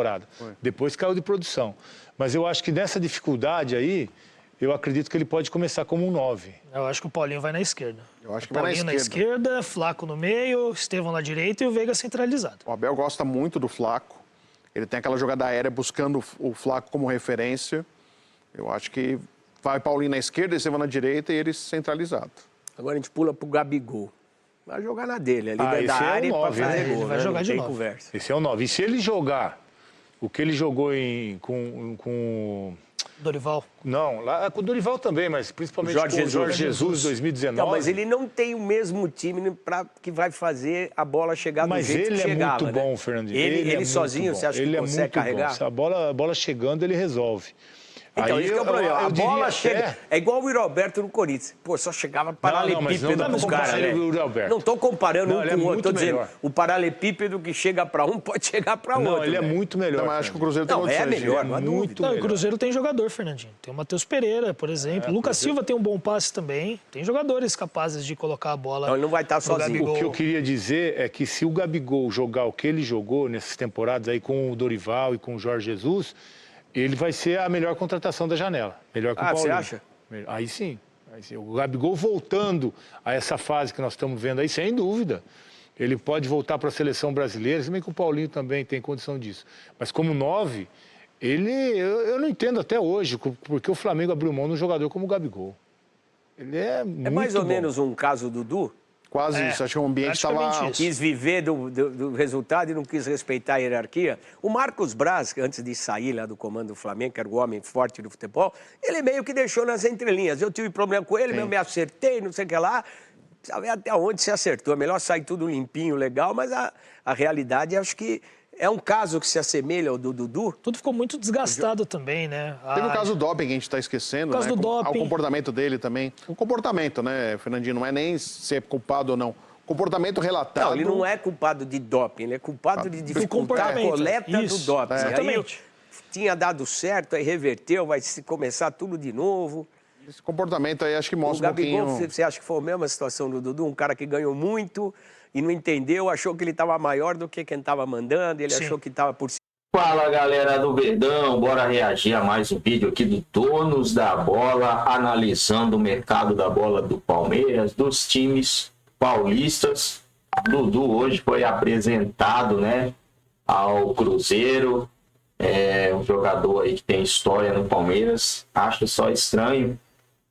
temporada. Depois caiu de produção. Mas eu acho que nessa dificuldade aí, eu acredito que ele pode começar como um 9. Eu acho que o Paulinho vai na esquerda. Eu acho que o Paulinho vai na esquerda, Flaco no meio, Estevão na direita e o Veiga centralizado. O Abel gosta muito do Flaco. Ele tem aquela jogada aérea buscando o Flaco como referência. Eu acho que vai Paulinho na esquerda, Estevão na direita e ele centralizado. Agora a gente pula pro Gabigol. Vai jogar na dele, ali dentro da área o 9, pra fazer né? gol. Vai né? jogar Não de tem novo. conversa. Esse é o 9. E se ele jogar o que ele jogou com Dorival. Não, lá com o Dorival também, mas principalmente Jorge com o Jorge Jesus. Jesus 2019. Não, mas ele não tem o mesmo time que vai fazer a bola chegar do jeito que chegava. Mas ele é muito né? bom, Fernandinho. Ele sozinho, você acha que consegue carregar? Bom. A bola chegando, ele resolve. Então, Aí isso que é o problema. A bola chega... É igual o Roberto no Corinthians. Pô, só chegava paralelepípedo não pro cara, né? Não tô comparando um com o outro. Tô dizendo, melhor. o paralelepípedo que chega pra um pode chegar pra outro. Não, ele é muito melhor. Mas acho que o Cruzeiro tem é melhor, não há muito dúvida. O Cruzeiro tem jogador, Fernandinho. Tem o Matheus Pereira, por exemplo. Lucas Silva tem um bom passe também. Tem jogadores capazes de colocar a bola. Então ele não vai estar sozinho. Gabigol. O que eu queria dizer é que se o Gabigol jogar o que ele jogou nessas temporadas aí com o Dorival e com o Jorge Jesus, ele vai ser a melhor contratação da janela. Melhor que o Paulinho. Você acha? Aí sim. O Gabigol voltando a essa fase que nós estamos vendo aí, sem dúvida. Ele pode voltar para a seleção brasileira, se bem que o Paulinho também tem condição disso. Mas como 9, eu não entendo até hoje porque o Flamengo abriu mão de um jogador como o Gabigol. Ele é muito É mais ou bom. menos um caso do Dudu? Quase isso. Acho que o ambiente estava... Quis viver do resultado e não quis respeitar a hierarquia. O Marcos Braz, antes de sair lá do comando do Flamengo, que era o homem forte do futebol, ele meio que deixou nas entrelinhas. Eu tive problema com ele, eu me acertei, não sei o que lá. Sabe até onde se acertou. É melhor sair tudo limpinho, legal, mas a realidade, acho que é um caso que se assemelha ao do Dudu. Tudo ficou muito desgastado também, né? Teve o caso do doping que a gente está esquecendo, O caso né? do doping. O comportamento dele também. O comportamento, né, Fernandinho? Não é nem ser culpado ou não. Comportamento relatado... Não, ele não é culpado de doping, ele é culpado de dificultar a coleta do doping. Exatamente. Aí tinha dado certo, aí reverteu, vai começar tudo de novo. Esse comportamento aí acho que mostra O Gabigol, um pouquinho... você acha que foi a mesma situação do Dudu? Um cara que ganhou muito e não entendeu, achou que ele estava maior do que quem estava mandando, ele achou que estava por cima. Fala, galera do Verdão, bora reagir a mais um vídeo aqui do Donos da Bola, analisando o mercado da bola do Palmeiras, dos times paulistas. Dudu hoje foi apresentado, né, ao Cruzeiro, um jogador aí que tem história no Palmeiras. Acho só estranho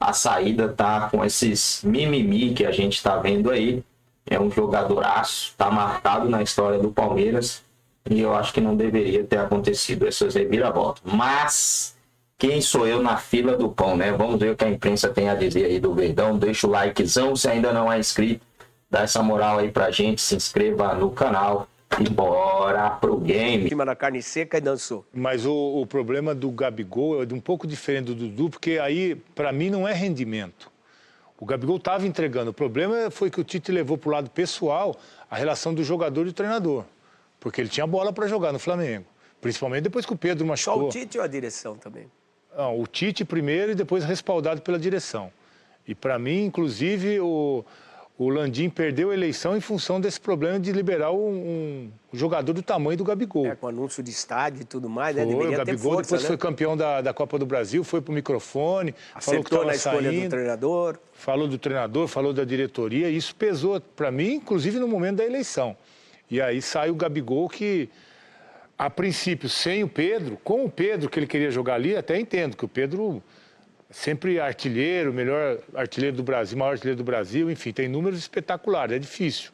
a saída tá com esses mimimi que a gente tá vendo aí. É um jogadoraço, tá marcado na história do Palmeiras e eu acho que não deveria ter acontecido essas reviravoltas. Mas quem sou eu na fila do pão, né? Vamos ver o que a imprensa tem a dizer aí do Verdão. Deixa o likezão, se ainda não é inscrito, dá essa moral aí pra gente, se inscreva no canal e bora pro game. Em cima da carne seca e dançou. Mas o problema do Gabigol é um pouco diferente do Dudu, porque aí, para mim, não é rendimento. O Gabigol estava entregando. O problema foi que o Tite levou para o lado pessoal a relação do jogador e do treinador. Porque ele tinha bola para jogar no Flamengo. Principalmente depois que o Pedro machucou. Só o Tite ou a direção também? Não, o Tite primeiro e depois respaldado pela direção. E para mim, inclusive, o Landim perdeu a eleição em função desse problema de liberar um jogador do tamanho do Gabigol. Com anúncio de estádio e tudo mais, né? Foi, Deveria o Gabigol ter força, depois né? foi campeão da Copa do Brasil, foi pro microfone, falou que Acertou estava na escolha saindo, do treinador. falou do treinador, falou da diretoria, e isso pesou para mim, inclusive no momento da eleição. E aí sai o Gabigol que, a princípio, sem o Pedro, com o Pedro que ele queria jogar ali, até entendo que o Pedro sempre artilheiro, melhor artilheiro do Brasil, maior artilheiro do Brasil, enfim, tem números espetaculares, é difícil.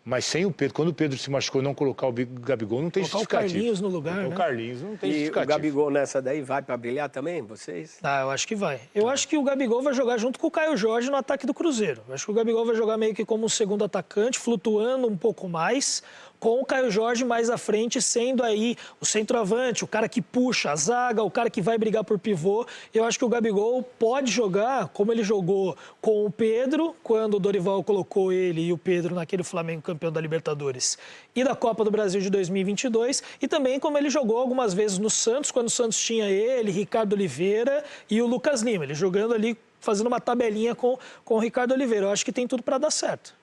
Mas sem o Pedro, quando o Pedro se machucou, não colocar o Gabigol, não tem justificativo. O Carlinhos no lugar, né? O Carlinhos não tem E justificativo. o Gabigol nessa daí vai para brilhar também, vocês? Eu acho que vai. Eu acho que o Gabigol vai jogar junto com o Caio Jorge no ataque do Cruzeiro. Eu acho que o Gabigol vai jogar meio que como um segundo atacante, flutuando um pouco mais, com o Caio Jorge mais à frente, sendo aí o centroavante, o cara que puxa a zaga, o cara que vai brigar por pivô. Eu acho que o Gabigol pode jogar como ele jogou com o Pedro, quando o Dorival colocou ele e o Pedro naquele Flamengo campeão da Libertadores e da Copa do Brasil de 2022, e também como ele jogou algumas vezes no Santos, quando o Santos tinha ele, Ricardo Oliveira e o Lucas Lima. Ele jogando ali, fazendo uma tabelinha com o Ricardo Oliveira. Eu acho que tem tudo para dar certo.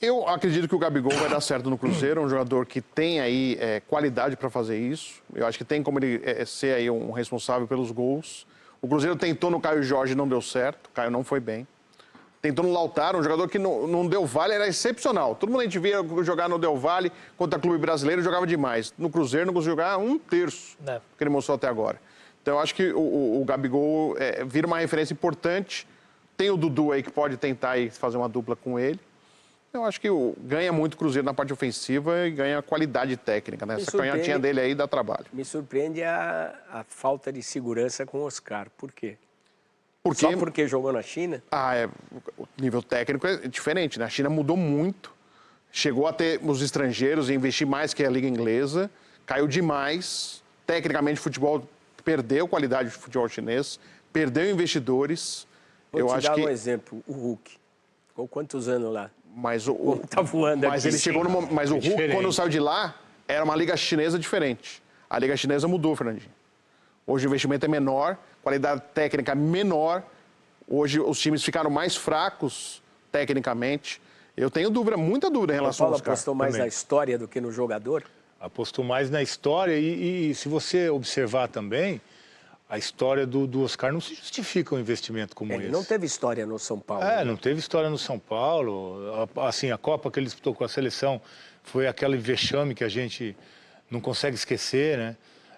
Eu acredito que o Gabigol vai dar certo no Cruzeiro, é um jogador que tem aí qualidade para fazer isso. Eu acho que tem como ele ser aí um responsável pelos gols. O Cruzeiro tentou no Caio Jorge e não deu certo, o Caio não foi bem. Tentou no Lautaro, um jogador que no Del Valle era excepcional. Todo mundo a gente via jogar no Del Valle contra clube brasileiro, jogava demais. No Cruzeiro não conseguiu jogar 1/3 que ele mostrou até agora. Então eu acho que o Gabigol vira uma referência importante. Tem o Dudu aí que pode tentar aí fazer uma dupla com ele. Eu acho que ganha muito o Cruzeiro na parte ofensiva e ganha qualidade técnica, né? Essa canhotinha dele aí dá trabalho. Me surpreende a falta de segurança com o Oscar. Por quê? Só porque jogou na China? O nível técnico é diferente, né? A China mudou muito, chegou a ter os estrangeiros e investir mais que a Liga Inglesa, caiu demais. Tecnicamente, o futebol perdeu qualidade de futebol chinês, perdeu investidores. Vou te dar um exemplo, o Hulk. Ficou quantos anos lá? Mas tá voando mas aqui. ele chegou no momento. Mas o Hulk, quando saiu de lá, era uma liga chinesa diferente. A liga chinesa mudou, Fernandinho. Hoje o investimento é menor, qualidade técnica menor. Hoje os times ficaram mais fracos tecnicamente. Eu tenho dúvida, muita dúvida em relação aos caras. O Paulo apostou mais na história do que no jogador? Apostou mais na história e se você observar também, a história do Oscar não se justifica um investimento como esse. Ele não teve história no São Paulo. Não teve história no São Paulo. Assim, a Copa que ele disputou com a seleção foi aquele vexame que a gente não consegue esquecer, né?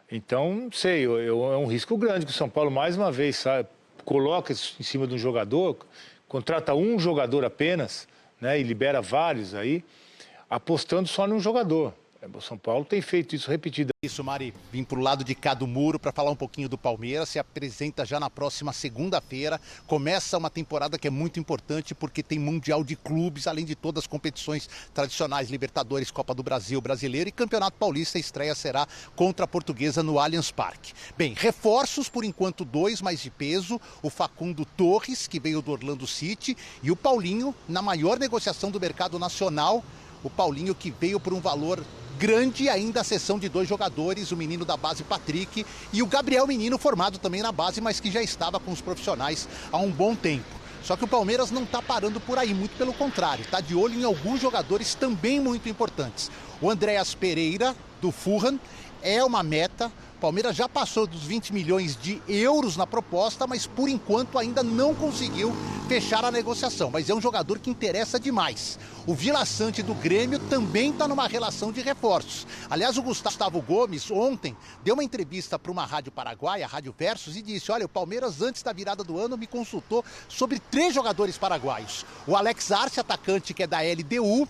Então, não sei, é um risco grande que o São Paulo, mais uma vez, coloca isso em cima de um jogador, contrata um jogador apenas, né? E libera vários aí, apostando só num jogador. O São Paulo tem feito isso repetido. Isso, Mari, vim pro lado de cá do muro para falar um pouquinho do Palmeiras. Se apresenta já na próxima segunda-feira. Começa uma temporada que é muito importante porque tem Mundial de Clubes, além de todas as competições tradicionais, Libertadores, Copa do Brasil, Brasileiro e Campeonato Paulista. A estreia será contra a Portuguesa no Allianz Parque. Bem, reforços, por enquanto 2 mais de peso. O Facundo Torres, que veio do Orlando City, e o Paulinho, na maior negociação do mercado nacional. O Paulinho que veio por um valor grande, ainda a cessão de 2 jogadores, o menino da base Patrick e o Gabriel Menino, formado também na base, mas que já estava com os profissionais há um bom tempo. Só que o Palmeiras não está parando por aí, muito pelo contrário, está de olho em alguns jogadores também muito importantes. O Andréas Pereira, do Fulham, é uma meta. O Palmeiras já passou dos 20 milhões de euros na proposta, mas por enquanto ainda não conseguiu fechar a negociação. Mas é um jogador que interessa demais. O Vila Sante do Grêmio também está numa relação de reforços. Aliás, o Gustavo Gomes ontem deu uma entrevista para uma rádio paraguaia, a Rádio Versus, e disse: olha, o Palmeiras antes da virada do ano me consultou sobre 3 jogadores paraguaios. O Alex Arce, atacante que é da LDU.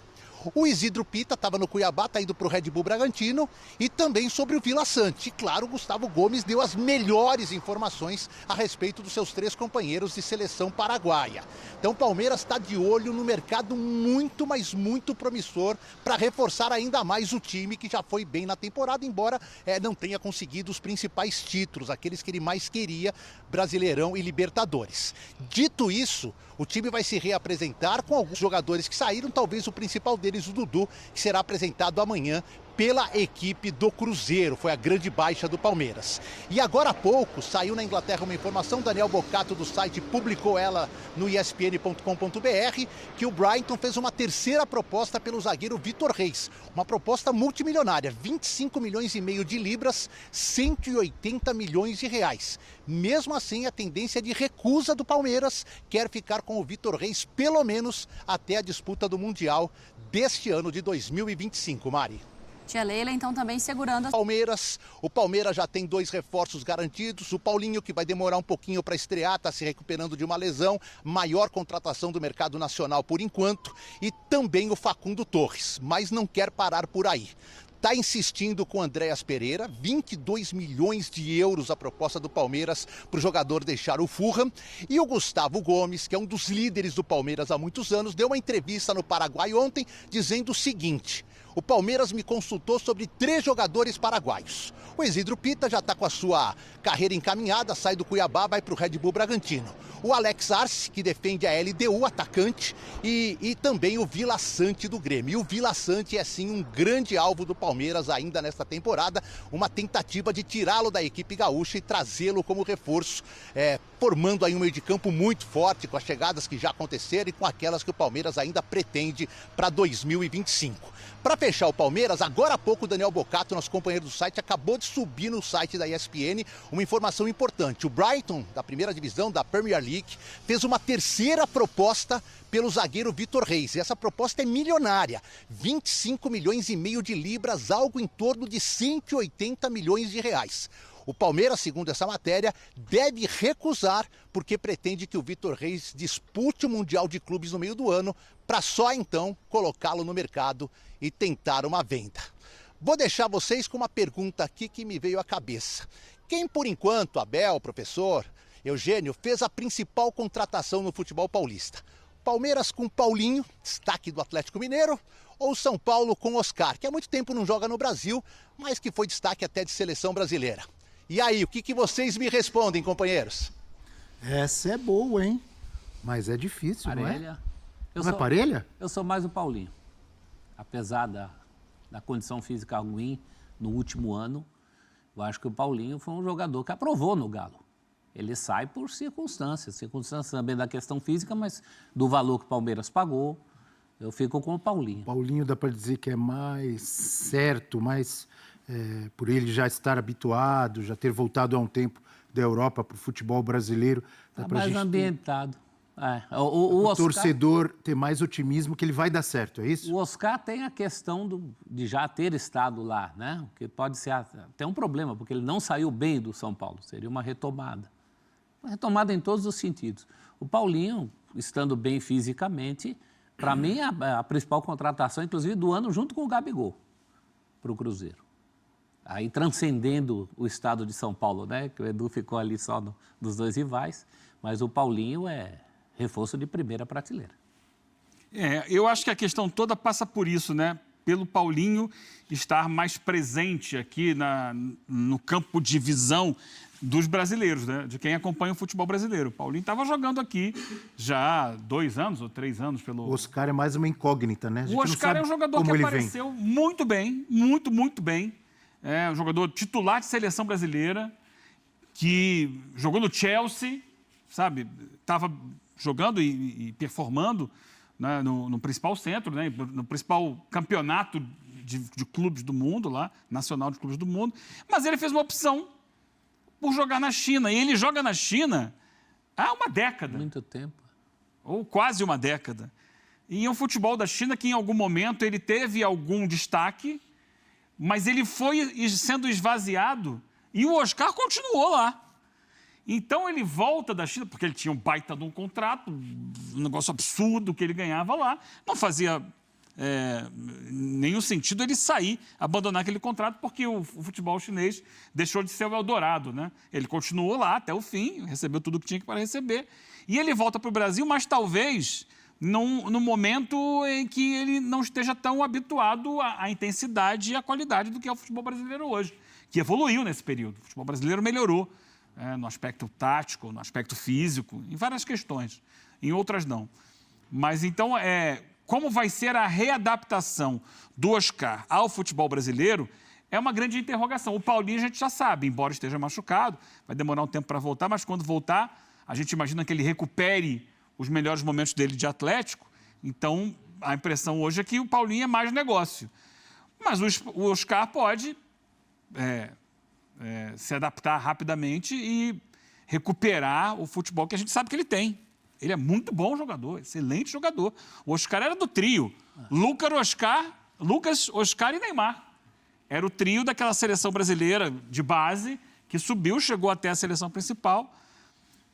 O Isidro Pita estava no Cuiabá, está indo para o Red Bull Bragantino, e também sobre o Vila Sante. E claro, o Gustavo Gomes deu as melhores informações a respeito dos seus 3 companheiros de seleção paraguaia. Então o Palmeiras está de olho no mercado muito, mas muito promissor para reforçar ainda mais o time que já foi bem na temporada, embora não tenha conseguido os principais títulos, aqueles que ele mais queria, Brasileirão e Libertadores. Dito isso, o time vai se reapresentar com alguns jogadores que saíram, talvez o principal deles, o Dudu, que será apresentado amanhã pela equipe do Cruzeiro. Foi a grande baixa do Palmeiras. E agora há pouco saiu na Inglaterra uma informação, Daniel Bocato do site publicou ela no espn.com.br, que o Brighton fez uma 3ª proposta pelo zagueiro Vitor Reis. Uma proposta multimilionária, 25 milhões e meio de libras, 180 milhões de reais. Mesmo assim, a tendência de recusa do Palmeiras quer ficar com o Vitor Reis pelo menos até a disputa do Mundial deste ano de 2025, Mari. Tia Leila, então, também segurando o Palmeiras já tem 2 reforços garantidos. O Paulinho, que vai demorar um pouquinho para estrear, está se recuperando de uma lesão. Maior contratação do mercado nacional por enquanto. E também o Facundo Torres, mas não quer parar por aí. Está insistindo com o Andréas Pereira, 22 milhões de euros a proposta do Palmeiras para o jogador deixar o Fulham. E o Gustavo Gomes, que é um dos líderes do Palmeiras há muitos anos, deu uma entrevista no Paraguai ontem dizendo o seguinte: o Palmeiras me consultou sobre 3 jogadores paraguaios. O Isidro Pita já está com a sua carreira encaminhada, sai do Cuiabá, vai para o Red Bull Bragantino. O Alex Arce, que defende a LDU, atacante, e também o Vila Sante do Grêmio. E o Vila Sante é sim um grande alvo do Palmeiras ainda nesta temporada, uma tentativa de tirá-lo da equipe gaúcha e trazê-lo como reforço, formando aí um meio de campo muito forte com as chegadas que já aconteceram e com aquelas que o Palmeiras ainda pretende para 2025. Para fechar o Palmeiras, agora há pouco o Daniel Bocato, nosso companheiro do site, acabou de subir no site da ESPN uma informação importante. O Brighton, da primeira divisão da Premier League, fez uma 3ª proposta pelo zagueiro Vitor Reis. E essa proposta é milionária, 25 milhões e meio de libras, algo em torno de 180 milhões de reais. O Palmeiras, segundo essa matéria, deve recusar porque pretende que o Vitor Reis dispute o Mundial de Clubes no meio do ano para só então colocá-lo no mercado e tentar uma venda. Vou deixar vocês com uma pergunta aqui que me veio à cabeça. Quem, por enquanto, Abel, professor, Eugênio, fez a principal contratação no futebol paulista? Palmeiras com Paulinho, destaque do Atlético Mineiro, ou São Paulo com Oscar, que há muito tempo não joga no Brasil, mas que foi destaque até de seleção brasileira? E aí, o que vocês me respondem, companheiros? Essa é boa, hein? Mas é difícil, Parelha. Não é Parelha? Eu sou mais o Paulinho. Apesar da condição física ruim no último ano, eu acho que o Paulinho foi um jogador que aprovou no Galo. Ele sai por circunstâncias também da questão física, mas do valor que o Palmeiras pagou, eu fico com o Paulinho. Paulinho dá para dizer que é mais certo, mais por ele já estar habituado, já ter voltado há um tempo da Europa para o futebol brasileiro. Está mais ambientado. O Oscar, torcedor ter mais otimismo que ele vai dar certo, é isso? O Oscar tem a questão de já ter estado lá, né? Que pode ser até um problema, porque ele não saiu bem do São Paulo. Seria uma retomada. Uma retomada em todos os sentidos. O Paulinho, estando bem fisicamente, para mim é a principal contratação, inclusive, do ano, junto com o Gabigol, para o Cruzeiro. Aí transcendendo o estado de São Paulo, né? Que o Edu ficou ali só dos 2 rivais, mas o Paulinho é reforço de primeira prateleira. Eu acho que a questão toda passa por isso, né? Pelo Paulinho estar mais presente aqui no campo de visão dos brasileiros, né? De quem acompanha o futebol brasileiro. O Paulinho estava jogando aqui já há 2 anos ou 3 anos pelo... O Oscar é mais uma incógnita, né? O Oscar é um jogador que apareceu muito bem, muito bem. É um jogador titular de seleção brasileira, que jogou no Chelsea, sabe? Estava jogando e performando, né, no principal centro, né, no principal campeonato de clubes do mundo, lá, nacional de clubes do mundo. Mas ele fez uma opção por jogar na China. E ele joga na China há uma década. Muito tempo. Ou quase uma década. E é um futebol da China que, em algum momento, ele teve algum destaque, mas ele foi sendo esvaziado e o Oscar continuou lá. Então ele volta da China, porque ele tinha um baita de um contrato, um negócio absurdo que ele ganhava lá. Não fazia nenhum sentido ele sair, abandonar aquele contrato, porque o futebol chinês deixou de ser o Eldorado, né? Ele continuou lá até o fim, recebeu tudo o que tinha para receber. E ele volta para o Brasil, mas talvez no momento em que ele não esteja tão habituado à intensidade e à qualidade do que é o futebol brasileiro hoje, que evoluiu nesse período. O futebol brasileiro melhorou no aspecto tático, no aspecto físico, em várias questões, em outras não. Mas então, como vai ser a readaptação do Oscar ao futebol brasileiro é uma grande interrogação. O Paulinho a gente já sabe, embora esteja machucado, vai demorar um tempo para voltar, mas quando voltar, a gente imagina que ele recupere os melhores momentos dele de Atlético. Então, a impressão hoje é que o Paulinho é mais negócio. Mas o Oscar pode se adaptar rapidamente e recuperar o futebol que a gente sabe que ele tem. Ele é muito bom jogador, excelente jogador. O Oscar era do trio. Lucas, Oscar e Neymar. Era o trio daquela seleção brasileira de base que subiu, chegou até a seleção principal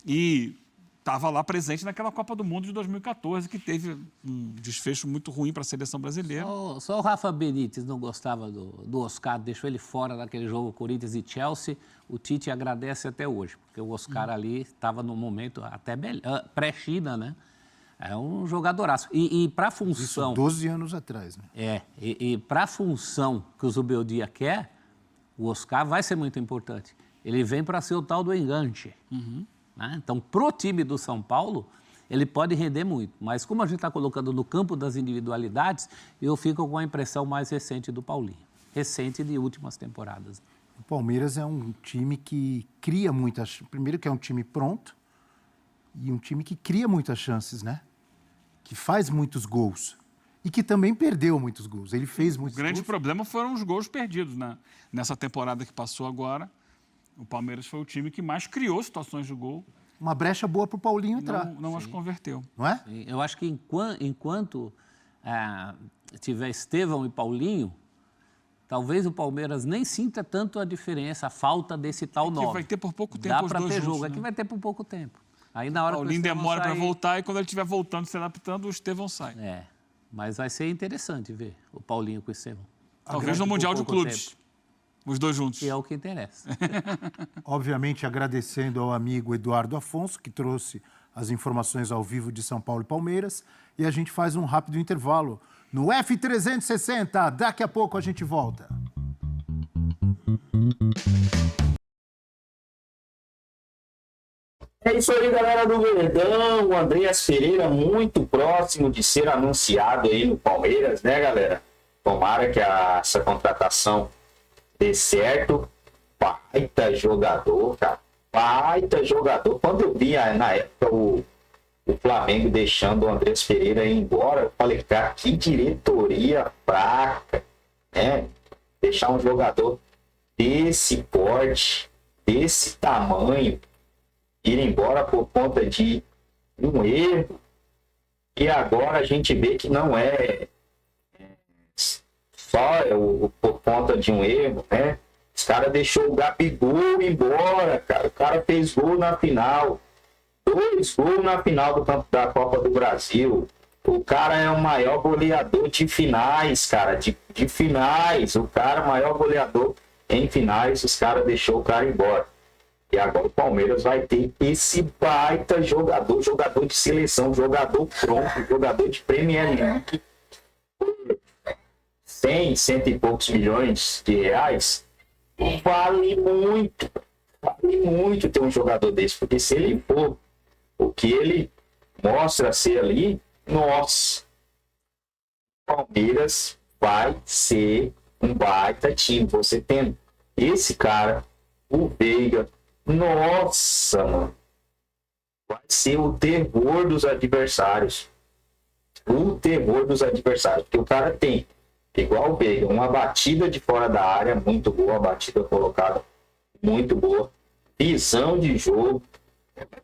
e estava lá presente naquela Copa do Mundo de 2014, que teve um desfecho muito ruim para a seleção brasileira. Só o Rafa Benítez não gostava do Oscar, deixou ele fora daquele jogo Corinthians e Chelsea. O Tite agradece até hoje, porque o Oscar ali estava num momento até pré-China, né? É um jogadoraço. E para a Isso função... 12 anos atrás, né? E para a função que o Zubeldia quer, o Oscar vai ser muito importante. Ele vem para ser o tal do enganche. Né? Então, pro time do São Paulo, ele pode render muito. Mas como a gente está colocando no campo das individualidades, eu fico com a impressão mais recente do Paulinho. Recente de últimas temporadas. O Palmeiras é um time que cria muitas... Primeiro que é um time pronto e um time que cria muitas chances, né? Que faz muitos gols e que também perdeu muitos gols. Ele fez muitos gols. O grande problema foram os gols perdidos, né? Nessa temporada que passou agora. O Palmeiras foi o time que mais criou situações de gol. Uma brecha boa para o Paulinho entrar. Não as converteu. Não é? Eu acho que enquanto tiver Estevão e Paulinho, talvez o Palmeiras nem sinta tanto a diferença, a falta desse tal 9. Que vai ter por pouco tempo Dá os para dois ter juntos, jogo, né? é que vai ter por pouco tempo. Aí na hora que o Paulinho Estevão demora para sair- voltar e quando ele estiver voltando, se adaptando, o Estevão sai. Mas vai ser interessante ver o Paulinho com o Estevão. Talvez no Mundial de pouco Clubes. tempo, Os dois juntos. que é o que interessa. Obviamente agradecendo ao amigo Eduardo Afonso, que trouxe as informações ao vivo de São Paulo e Palmeiras. E a gente faz um rápido intervalo no F360. Daqui a pouco a gente volta. É isso aí, galera do Verdão. O Andreas Pereira muito próximo de ser anunciado aí no Palmeiras, né, galera? Tomara que essa contratação dê certo. Baita jogador, cara. Baita jogador. Quando eu vi na época o Flamengo deixando o Andreas Pereira ir embora, eu falei, cara, que diretoria fraca, né? Deixar um jogador desse porte, desse tamanho, ir embora por conta de um erro. E agora a gente vê que não é só por conta de um erro, né? Os caras deixou o Gabigol embora, cara. O cara fez gol na final. 2 gols na final da Copa do Brasil. O cara é o maior goleador de finais, cara. De finais. O cara é o maior goleador em finais. Os caras deixou o cara embora. E agora o Palmeiras vai ter esse baita jogador, jogador de seleção, jogador pronto, jogador de Premier League. 100 e poucos milhões de reais. Vale muito ter um jogador desse, porque se ele for o que ele mostra ser ali, nossa, o Palmeiras vai ser um baita time. Você tem esse cara, o Veiga, nossa, mano, vai ser o terror dos adversários. O terror dos adversários, porque o cara tem, igual o Veiga, uma batida de fora da área muito boa, batida colocada muito boa, visão de jogo,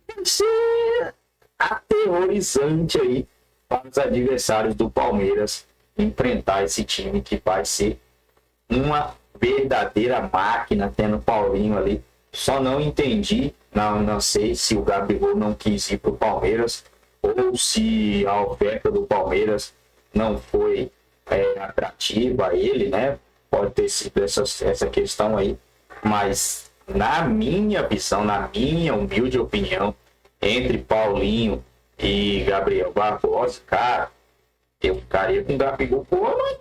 deve ser aterrorizante aí para os adversários do Palmeiras enfrentar esse time que vai ser uma verdadeira máquina, tendo o Paulinho ali. Só não entendi, não sei se o Gabigol não quis ir para o Palmeiras ou se a oferta do Palmeiras não foi atrativa a ele, né? Pode ter sido essa questão aí, mas na minha visão, na minha humilde opinião, entre Paulinho e Gabriel Barbosa, cara, eu ficaria com o Gabigol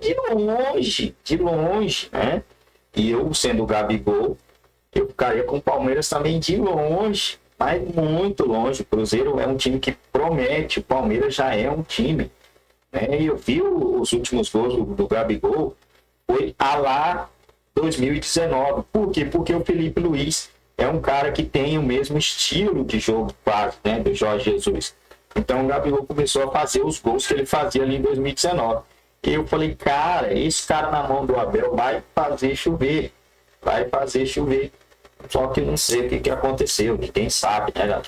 de longe, né? E eu, sendo o Gabigol, eu ficaria com o Palmeiras também de longe, mas muito longe. O Cruzeiro é um time que promete, o Palmeiras já é um time, né? E eu vi os últimos gols do Gabigol, foi a lá 2019. Por quê? Porque o Felipe Luiz é um cara que tem o mesmo estilo de jogo quase, né, do Jorge Jesus. Então o Gabigol começou a fazer os gols que ele fazia ali em 2019. E eu falei, cara, esse cara na mão do Abel vai fazer chover. Vai fazer chover. Só que não sei o que aconteceu, ninguém sabe, né, galera?